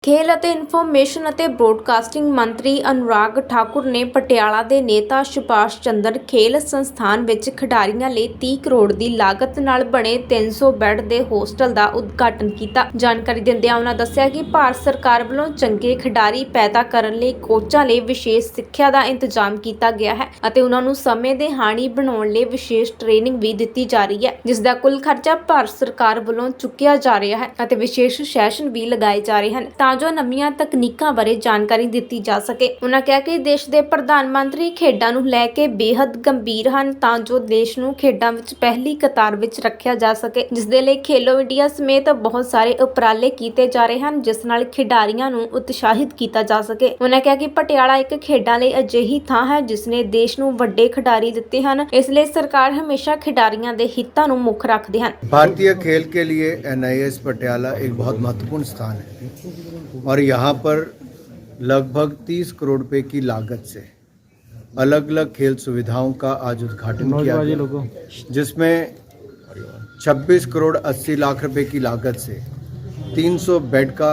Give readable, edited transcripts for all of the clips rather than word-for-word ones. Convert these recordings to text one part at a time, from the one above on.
खेल ਅਤੇ ਇਨਫੋਰਮੇਸ਼ਨ ਅਤੇ ਬ੍ਰੌਡਕਾਸਟਿੰਗ ਮੰਤਰੀ ਅਨੁਰਾਗ ਠਾਕੁਰ ਨੇ ਪਟਿਆਲਾ ਦੇ ਨੇਤਾ ਸੁਭਾਸ਼ ਚੰਦਰ ਖੇਲ ਸੰਸਥਾਨ ਵਿੱਚ ਖਿਡਾਰੀਆਂ ਲਈ 30 ਕਰੋੜ ਦੀ ਲਾਗਤ ਨਾਲ ਬਣੇ 300 ਬੈੱਡ ਦੇ ਹੋਸਟਲ ਦਾ ਉਦਘਾਟਨ ਕੀਤਾ। ਜਾਣਕਾਰੀ ਦਿੰਦਿਆਂ ਉਹਨਾਂ ਦੱਸਿਆ ਕਿ ਭਾਰਤ ਸਰਕਾਰ ਵੱਲੋਂ ਚੰਗੇ ਖਿਡਾਰੀ ਪੈਦਾ ਕਰਨ ਲਈ ਕੋਚਾਂ ਲਈ ਵਿਸ਼ੇਸ਼ ਸਿੱਖਿਆ ਦਾ ਇੰਤਜ਼ਾਮ ਕੀਤਾ ਗਿਆ ਹੈ ਅਤੇ ਉਹਨਾਂ ਨੂੰ ਸਮੇਂ ਦੇ ਹਾਣੀ ਬਣਾਉਣ ਲਈ ਵਿਸ਼ੇਸ਼ ਟ੍ਰੇਨਿੰਗ ਵੀ ਦਿੱਤੀ ਜਾ ਰਹੀ ਹੈ, ਜਿਸ ਦਾ ਕੁੱਲ ਖਰਚਾ ਭਾਰਤ ਸਰਕਾਰ ਵੱਲੋਂ ਚੁੱਕਿਆ ਜਾ ਰਿਹਾ ਹੈ ਅਤੇ ਵਿਸ਼ੇਸ਼ ਸੈਸ਼ਨ ਵੀ ਲਗਾਏ ਜਾ ਰਹੇ ਹਨ ਤਾਂ ਜੋ ਨਵੀਆਂ ਤਕਨੀਕਾਂ ਬਾਰੇ ਜਾਣਕਾਰੀ ਦਿੱਤੀ ਜਾ ਸਕੇ। ਉਹਨਾਂ ਕਿਹਾ ਕਿ ਦੇਸ਼ ਦੇ ਪ੍ਰਧਾਨ ਮੰਤਰੀ ਖੇਡਾਂ ਨੂੰ ਲੈ ਕੇ ਬੇहद ਗੰਭੀਰ ਹਨ ਤਾਂ ਜੋ ਦੇਸ਼ ਨੂੰ ਖੇਡਾਂ ਵਿੱਚ ਪਹਿਲੀ ਕਤਾਰ ਵਿੱਚ ਰੱਖਿਆ ਜਾ ਸਕੇ, ਜਿਸ ਦੇ ਲਈ ਖੇਲੋ ਇੰਡੀਆ ਸਮੇਤ ਬਹੁਤ ਸਾਰੇ ਉਪਰਾਲੇ ਕੀਤੇ ਜਾ ਰਹੇ ਹਨ ਜਿਸ ਨਾਲ ਖਿਡਾਰੀਆਂ ਨੂੰ ਉਤਸ਼ਾਹਿਤ ਕੀਤਾ ਜਾ ਸਕੇ। ਉਹਨਾਂ ਕਿਹਾ ਕਿ ਪਟਿਆਲਾ ਇੱਕ ਖੇਡਾਂ ਲਈ ਅਜਿਹੀ ਥਾਂ ਹੈ ਜਿਸ ਨੇ ਦੇਸ਼ ਨੂੰ ਵੱਡੇ ਖਿਡਾਰੀ ਦਿੱਤੇ ਹਨ, ਇਸ ਲਈ ਸਰਕਾਰ ਹਮੇਸ਼ਾ ਖਿਡਾਰੀਆਂ ਦੇ ਹਿੱਤਾਂ ਨੂੰ ਮੁੱਖ ਰੱਖਦੇ ਹਨ। भारतीय खेल के लिए NIS पटियाला एक बहुत महत्वपूर्ण स्थान है और यहाँ पर लगभग 30 करोड़ रुपए की लागत से अलग अलग खेल सुविधाओं का आज उद्घाटन किया गया, जिसमें 26 करोड़ 80 लाख रुपए की लागत से 300 बेड का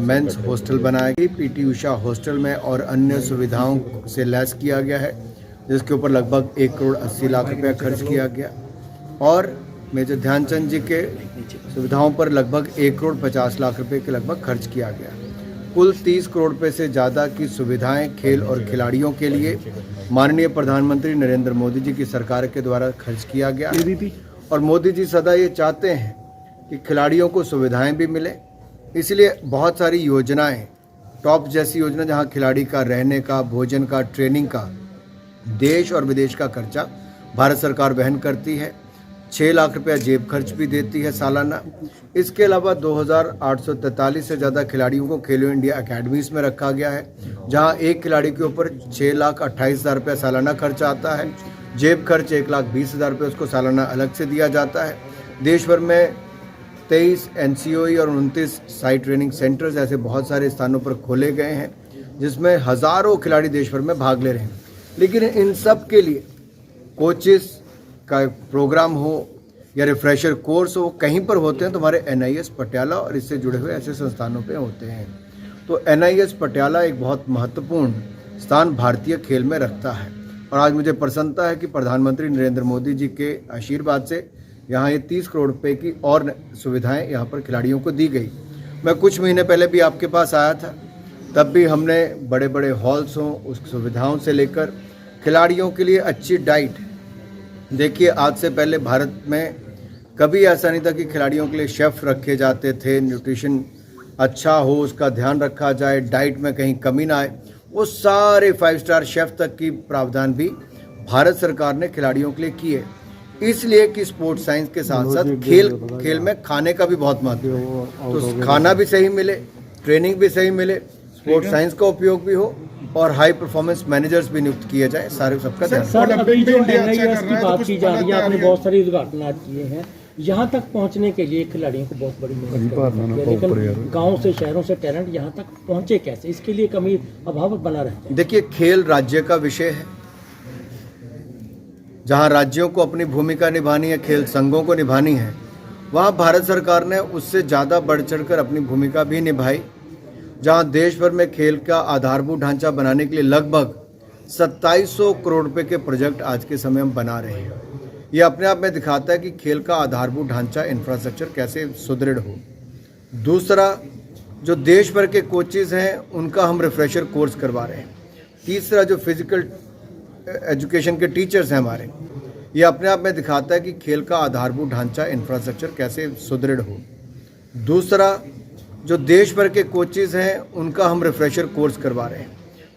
मेंस हॉस्टल बनाया गया। PT उषा हॉस्टल में और अन्य सुविधाओं से लैस किया गया है, जिसके ऊपर लगभग 1 करोड़ 80 लाख रुपया खर्च किया गया और मेजर ध्यानचंद जी के सुविधाओं पर लगभग 1 करोड़ 50 लाख रुपए के लगभग खर्च किया गया। कुल 30 करोड़ रुपए से ज़्यादा की सुविधाएं खेल और खिलाड़ियों के लिए माननीय प्रधानमंत्री नरेंद्र मोदी जी की सरकार के द्वारा खर्च किया गया और मोदी जी सदा ये चाहते हैं कि खिलाड़ियों को सुविधाएं भी मिले, इसलिए बहुत सारी योजनाएं, टॉप जैसी योजना जहां खिलाड़ी का रहने का, भोजन का, ट्रेनिंग का, देश और विदेश का खर्चा भारत सरकार वहन करती है। 6 लाख रुपया जेब खर्च भी देती है सालाना। इसके अलावा 2843 से ज़्यादा खिलाड़ियों को खेलो इंडिया अकेडमीज़ में रखा गया है, जहां एक खिलाड़ी के ऊपर 6,28,000 रुपया सालाना खर्च आता है। जेब खर्च 1,20,000 रुपये उसको सालाना अलग से दिया जाता है। देश भर में 23 NCOE और 29 साइट ट्रेनिंग सेंटर्स ऐसे बहुत सारे स्थानों पर खोले गए हैं, जिसमें हज़ारों खिलाड़ी देश भर में भाग ले रहे हैं। लेकिन इन सब के लिए कोचेस का प्रोग्राम हो या रिफ्रेशर कोर्स हो, कहीं पर होते हैं तो हमारे NIS पटियाला और इससे जुड़े हुए ऐसे संस्थानों पे होते हैं। तो NIS पटियाला एक बहुत महत्वपूर्ण स्थान भारतीय खेल में रखता है और आज मुझे प्रसन्नता है कि प्रधानमंत्री नरेंद्र मोदी जी के आशीर्वाद से यहाँ ये 30 करोड़ रुपए की और सुविधाएं यहाँ पर खिलाड़ियों को दी गई। मैं कुछ महीने पहले भी आपके पास आया था, तब भी हमने बड़े बड़े हॉल्स हों, उस सुविधाओं से लेकर खिलाड़ियों के लिए अच्छी डाइट। देखिए, आज से पहले भारत में कभी ऐसा नहीं था कि खिलाड़ियों के लिए शेफ़ रखे जाते थे, न्यूट्रिशन अच्छा हो, उसका ध्यान रखा जाए, डाइट में कहीं कमी ना आए। वो सारे 5 स्टार शेफ़ तक की प्रावधान भी भारत सरकार ने खिलाड़ियों के लिए किए, इसलिए कि स्पोर्ट्स साइंस के साथ साथ खेल में खाने का भी बहुत महत्व है। तो खाना भी सही मिले, ट्रेनिंग भी सही मिले, स्पोर्ट्स साइंस का उपयोग भी हो और हाई परफॉर्मेंस मैनेजर्स भी नियुक्त किए जाए, सारे सबका ध्यान। सर, अभी जो NIS की बात की जा रही है, आपने बहुत सारे उद्घाटन किए हैं, यहाँ तक पहुँचने के लिए खिलाड़ियों को बहुत बड़ी मेहनत करनी है, लेकिन गाँव से शहरों से टैलेंट यहाँ तक पहुँचे कैसे, इसके लिए कमी अभाव बना रहता है। देखिए, खेल राज्य का विषय है, जहाँ राज्यों को अपनी भूमिका निभानी है, खेल संघों को निभानी है, वहाँ भारत सरकार ने उससे ज़्यादा बढ़ चढ़ कर अपनी भूमिका भी निभाई। जहां देश भर में खेल का आधारभूत ढांचा बनाने के लिए लगभग 2700 करोड़ रुपए के प्रोजेक्ट आज के समय हम बना रहे हैं। ये अपने आप में दिखाता है कि खेल का आधारभूत ढांचा, इंफ्रास्ट्रक्चर कैसे सुदृढ़ हो। दूसरा, जो देश भर के कोचेज़ हैं उनका हम रिफ्रेशर कोर्स करवा रहे हैं। तीसरा, जो फिजिकल एजुकेशन के टीचर्स हैं हमारे, ये अपने आप में दिखाता है कि खेल का आधारभूत ढांचा, इंफ्रास्ट्रक्चर कैसे सुदृढ़ हो। दूसरा, जो देश भर के कोचेज़ हैं उनका हम रिफ्रेशर कोर्स करवा रहे हैं।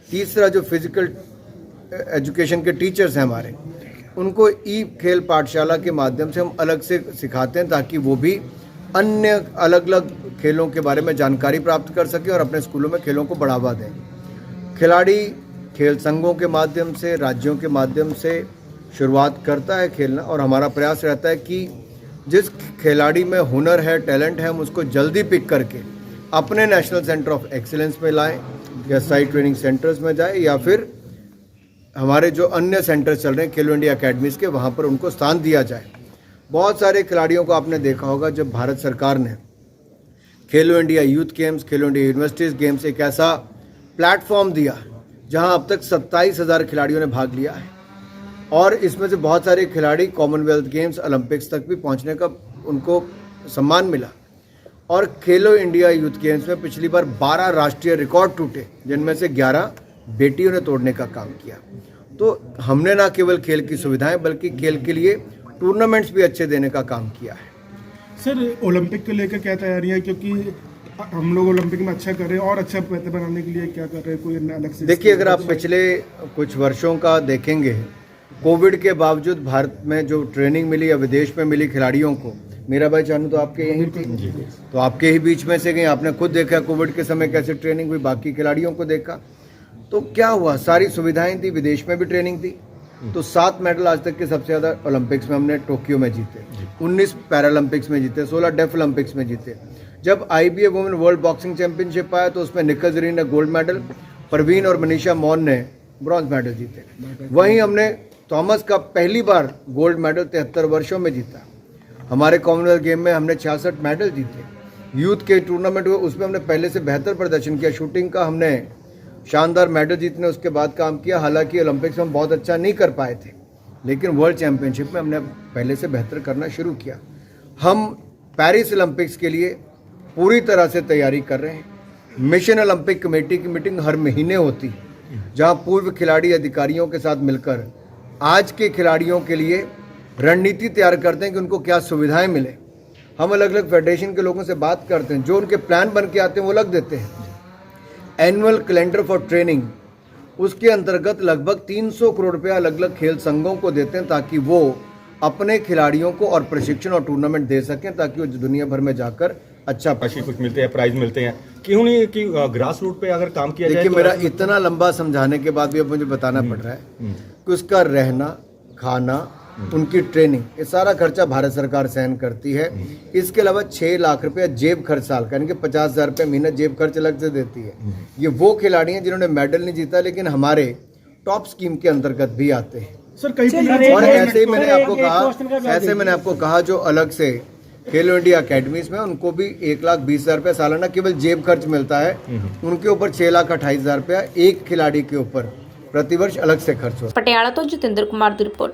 तीसरा, जो फिजिकल एजुकेशन के टीचर्स हैं हमारे, उनको खेल पाठशाला के माध्यम से हम अलग से सिखाते हैं ताकि वो भी अन्य अलग अलग खेलों के बारे में जानकारी प्राप्त कर सकें और अपने स्कूलों में खेलों को बढ़ावा दें। खिलाड़ी खेल संघों के माध्यम से, राज्यों के माध्यम से शुरुआत करता है खेलना और हमारा प्रयास रहता है कि जिस खिलाड़ी में हुनर है, टैलेंट है, हम उसको जल्दी पिक करके अपने नेशनल सेंटर ऑफ एक्सीलेंस में लाएं या साइट ट्रेनिंग सेंटर्स में जाए या फिर हमारे जो अन्य सेंटर्स चल रहे हैं खेलो इंडिया अकेडमीज़ के, वहाँ पर उनको स्थान दिया जाए। बहुत सारे खिलाड़ियों को आपने देखा होगा, जब भारत सरकार ने खेलो इंडिया यूथ गेम्स, खेलो इंडिया यूनिवर्सिटीज़ गेम्स एक ऐसा प्लेटफॉर्म दिया जहां अब तक 27,000 खिलाड़ियों ने भाग लिया है और इसमें से बहुत सारे खिलाड़ी कॉमनवेल्थ गेम्स, ओलंपिक्स तक भी पहुंचने का उनको सम्मान मिला। और खेलो इंडिया यूथ गेम्स में पिछली बार 12 राष्ट्रीय रिकॉर्ड टूटे, जिनमें से 11 बेटियों ने तोड़ने का काम किया। तो हमने ना केवल खेल की सुविधाएं बल्कि खेल के लिए टूर्नामेंट्स भी अच्छे देने का काम किया है। सर, ओलंपिक को लेकर क्या तैयारियां, क्योंकि हम लोग ओलंपिक में अच्छा कर रहे हैं और अच्छा बेहतर बनाने के लिए क्या कर रहे हैं, कोई अलग से? देखिए, अगर आप पिछले कुछ वर्षों का देखेंगे, कोविड के बावजूद भारत में जो ट्रेनिंग मिली या विदेश में मिली खिलाड़ियों को, मेरा भाई चानू तो आपके यहीं थी, तो आपके ही बीच में से गई, आपने खुद देखा कोविड के समय कैसे ट्रेनिंग हुई, बाकी खिलाड़ियों को देखा तो क्या हुआ, सारी सुविधाएं थी, विदेश में भी ट्रेनिंग थी। तो 7 मेडल आज तक के सबसे ज़्यादा ओलंपिक्स में हमने टोक्यो में जीते, 19 पैरालंपिक्स में जीते, 16 डेफ ओलंपिक्स में जीते। जब IBA women world boxing championship आया तो उसमें निखिल जरीन ने गोल्ड मेडल, परवीन और मनीषा मौन ने ब्रॉन्ज मेडल जीते। वहीं हमने थॉमस कप पहली बार गोल्ड मेडल 73 वर्षों में जीता। हमारे कॉमनवेल्थ गेम में हमने 66 मेडल जीते। यूथ के टूर्नामेंट हुए उसमें हमने पहले से बेहतर प्रदर्शन किया। शूटिंग का हमने शानदार मेडल जीतने उसके बाद काम किया। हालांकि ओलंपिक्स में हम बहुत अच्छा नहीं कर पाए थे, लेकिन वर्ल्ड चैंपियनशिप में हमने पहले से बेहतर करना शुरू किया। हम पेरिस ओलंपिक्स के लिए पूरी तरह से तैयारी कर रहे हैं। मिशन ओलंपिक कमेटी की मीटिंग हर महीने होती है, जहां पूर्व खिलाड़ी अधिकारियों के साथ मिलकर आज के खिलाड़ियों के लिए रणनीति तैयार करते हैं कि उनको क्या सुविधाएं मिले। हम अलग अलग फेडरेशन के लोगों से बात करते हैं, जो उनके प्लान बन के आते हैं वो लग देते हैं। एनुअल कैलेंडर फॉर ट्रेनिंग, उसके अंतर्गत लगभग 300 करोड़ रुपया अलग अलग खेल संघों को देते हैं ताकि वो अपने खिलाड़ियों को और प्रशिक्षण और टूर्नामेंट दे सकें, ताकि वो दुनिया भर में जाकर अच्छा कुछ मिलते हैं, प्राइज मिलते हैं। क्यों नहीं कि ग्रास रूट पे अगर काम किया जाए? देखिए, मेरा इतना लंबा समझाने के बाद भी अब मुझे बताना पड़ रहा है कि उसका रहना, खाना, उनकी ट्रेनिंग, ये सारा खर्चा भारत सरकार सहन करती है। इसके अलावा 6 लाख रुपया जेब खर्च साल का, यानी कि 50,000 रुपये महीना जेब खर्च अलग से देती है। ये वो खिलाड़ी हैं जिन्होंने मेडल नहीं जीता लेकिन हमारे टॉप स्कीम के अंतर्गत भी आते हैं। सर, कई और ऐसे ही मैंने आपको कहा जो अलग से खेलो इंडिया अकेडमीज में उनको भी 1,20,000 रुपया सालाना केवल जेब खर्च मिलता है। उनके ऊपर 6,28,000 रुपया एक खिलाड़ी के ऊपर प्रतिवर्ष अलग से खर्च होता है। पटियाला तो जितेंद्र कुमार की रिपोर्ट।